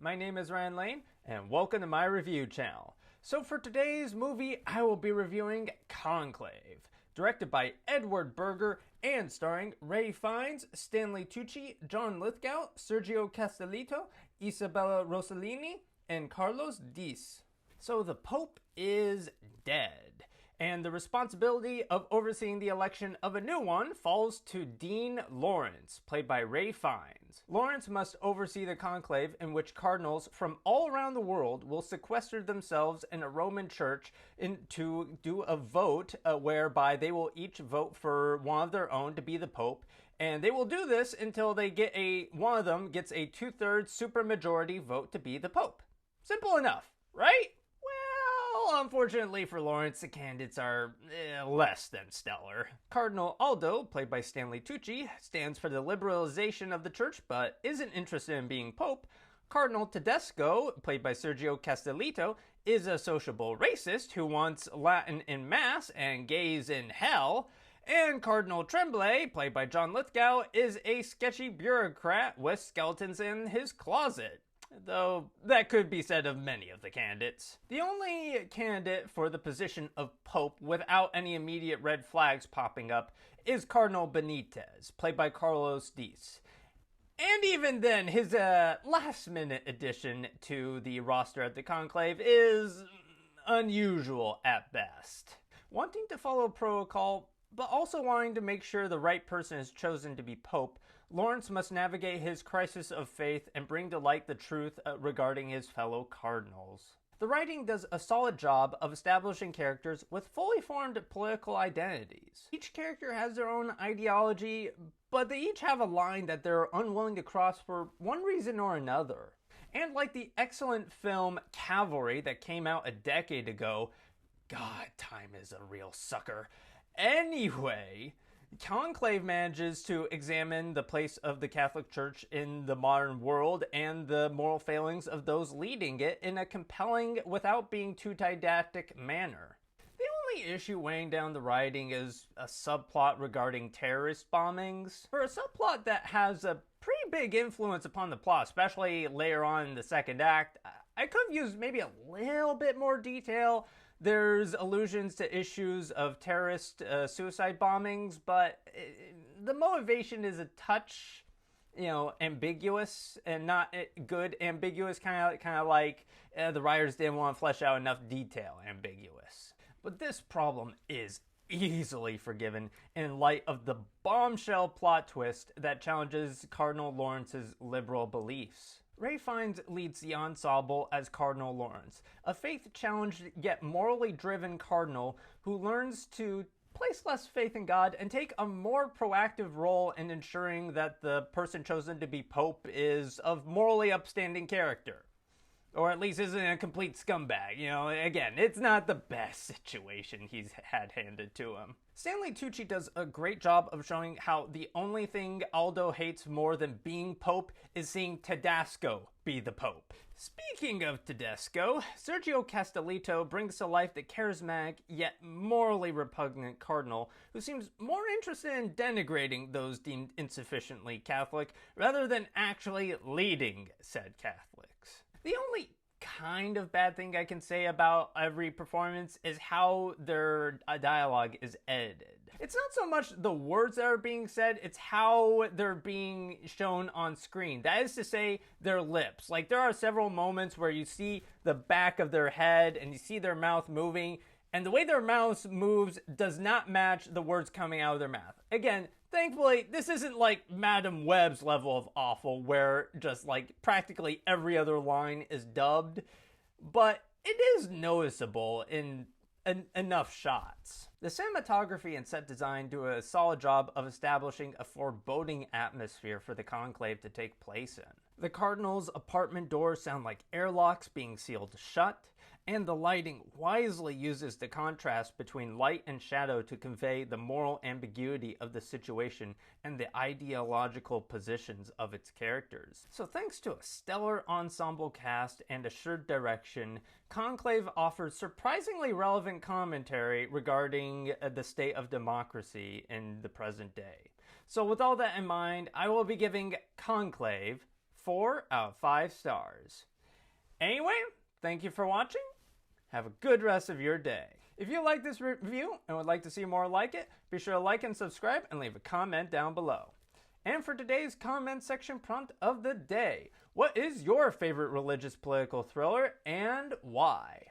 my name is Ryan Lane, and welcome to my review channel. So for today's movie, I will be reviewing Conclave, directed by Edward Berger and starring Ray Fiennes, Stanley Tucci, John Lithgow, Sergio Castellitto, Isabella Rossellini, and Carlos Diez. So the Pope is dead, and the responsibility of overseeing the election of a new one falls to Dean Lawrence, played by Ray Fiennes. Lawrence must oversee the conclave in which cardinals from all around the world will sequester themselves in a Roman church to do a vote whereby they will each vote for one of their own to be the Pope, and they will do this until they get one of them gets a 2/3 supermajority vote to be the Pope. Simple enough, right? Well, unfortunately for Lawrence, the candidates are less than stellar. Cardinal Aldo, played by Stanley Tucci, stands for the liberalization of the church but isn't interested in being Pope. Cardinal Tedesco, played by Sergio Castellitto, is a sociable racist who wants Latin in Mass and gays in hell. And Cardinal Tremblay, played by John Lithgow, is a sketchy bureaucrat with skeletons in his closet. Though that could be said of many of the candidates. The only candidate for the position of Pope without any immediate red flags popping up is Cardinal Benitez, played by Carlos Diez. And even then, his last-minute addition to the roster at the conclave is unusual at best. Wanting to follow protocol, but also wanting to make sure the right person is chosen to be Pope, Lawrence must navigate his crisis of faith and bring to light the truth regarding his fellow cardinals. The writing does a solid job of establishing characters with fully formed political identities. Each character has their own ideology, but they each have a line that they're unwilling to cross for one reason or another. And like the excellent film Cavalry that came out a decade ago, God, time is a real sucker. Anyway, Conclave manages to examine the place of the Catholic Church in the modern world and the moral failings of those leading it in a compelling, without being too didactic manner. The only issue weighing down the writing is a subplot regarding terrorist bombings. For a subplot that has a pretty big influence upon the plot, especially later on in the second act, I could have used maybe a little bit more detail. There's allusions to issues of terrorist suicide bombings, but the motivation is a touch, ambiguous and not good ambiguous, kind of like the writers didn't want to flesh out enough detail ambiguous. But this problem is easily forgiven in light of the bombshell plot twist that challenges Cardinal Lawrence's liberal beliefs. Ray Fiennes leads the ensemble as Cardinal Lawrence, a faith-challenged yet morally driven cardinal who learns to place less faith in God and take a more proactive role in ensuring that the person chosen to be Pope is of morally upstanding character. Or at least isn't a complete scumbag. Again, it's not the best situation he's had handed to him. Stanley Tucci does a great job of showing how the only thing Aldo hates more than being Pope is seeing Tedesco be the Pope. Speaking of Tedesco, Sergio Castellitto brings to life the charismatic yet morally repugnant cardinal who seems more interested in denigrating those deemed insufficiently Catholic rather than actually leading said Catholics. The only kind of bad thing I can say about every performance is how their dialogue is edited. It's not so much the words that are being said, it's how they're being shown on screen. That is to say, their lips. Like, there are several moments where you see the back of their head and you see their mouth moving, and the way their mouth moves does not match the words coming out of their mouth. Again, thankfully, this isn't like Madam Web's level of awful, where just like practically every other line is dubbed, but it is noticeable in enough shots. The cinematography and set design do a solid job of establishing a foreboding atmosphere for the conclave to take place in. The cardinal's apartment doors sound like airlocks being sealed shut, and the lighting wisely uses the contrast between light and shadow to convey the moral ambiguity of the situation and the ideological positions of its characters. So thanks to a stellar ensemble cast and assured direction, Conclave offers surprisingly relevant commentary regarding the state of democracy in the present day. So with all that in mind, I will be giving Conclave 4 out of 5 stars. Anyway, thank you for watching. Have a good rest of your day. If you like this review and would like to see more like it, be sure to like and subscribe and leave a comment down below. And for today's comment section prompt of the day, what is your favorite religious political thriller and why?